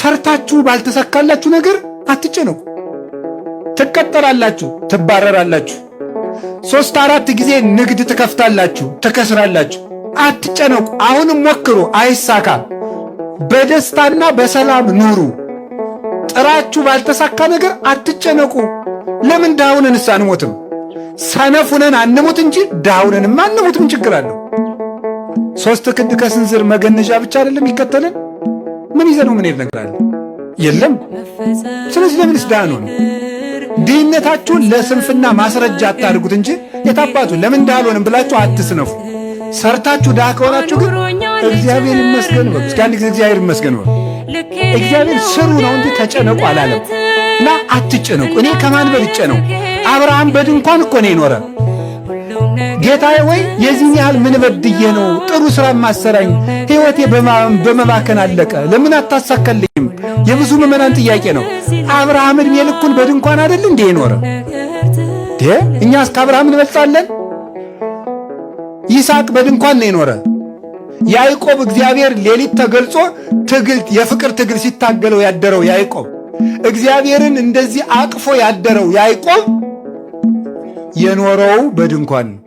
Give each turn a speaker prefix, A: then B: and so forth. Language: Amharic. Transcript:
A: ሰርታችሁ ባልተሳካላችሁ ነገር አትጨነቁ። ትቀጠራላችሁ፣ ትባረራላችሁ። 3-4 ጊዜ ንግድ ትከፍታላችሁ፣ ትከስራላችሁ። አትጨነቁ። አሁንም ሞክሩ፣ አይሳካ። በደስታና በሰላም ኑሩ። ጥራችሁ ባልተሳካ ነገር አትጨነቁ። ለምን ዳውነንስ አንሞትም? ሰነፉነን አንሞት እንጂ ዳውነንማ አንሞት። ምን ችግር አለው? 3 ክንድ ከስንዝር መገነዣ ብቻ አይደለም ይከተልን? ምን ይዘነው ምን ነገር አለ? የለም። ስለዚህ ለምንስ ዳኑን? ድህነታችሁን ለስንፍና ማስረጃ አታድርጉት እንጂ የታባቱ ለምን ዳልሆንም ብላችሁ አትስነፉ። ሰርታችሁ ዳ ከሆናችሁ ግን እግዚአብሔር ይመስገን በሉ። እስኪ አንድ ጊዜ እግዚአብሔር ይመስገን በሉ። እግዚአብሔር ስሩ ነው እንጂ ተጨነቁ አላለም። እና አትጨነቁ። እኔ ከማን በልጬ ነው? አብርሃም በድንኳን እኮ ነው የኖረ። ጌታዬ ወይ የዚህን ያህል ምን በድዬ ነው ጥሩ ስራ ማሰራኝ? ሕይወቴ በመባከን አለቀ፣ ለምን አታሳካልኝም? የብዙ ምዕመናን ጥያቄ ነው። አብርሃም እድሜ ልኩን በድንኳን አይደል እንዴ የኖረ? እኛስ ከአብርሃም እንበልጣለን? ይስሐቅ በድንኳን ነው የኖረ። ያዕቆብ እግዚአብሔር ሌሊት ተገልጾ የፍቅር ትግል ሲታገለው ያደረው ያዕቆብ፣ እግዚአብሔርን እንደዚህ አቅፎ ያደረው ያዕቆብ የኖረው በድንኳን ነው።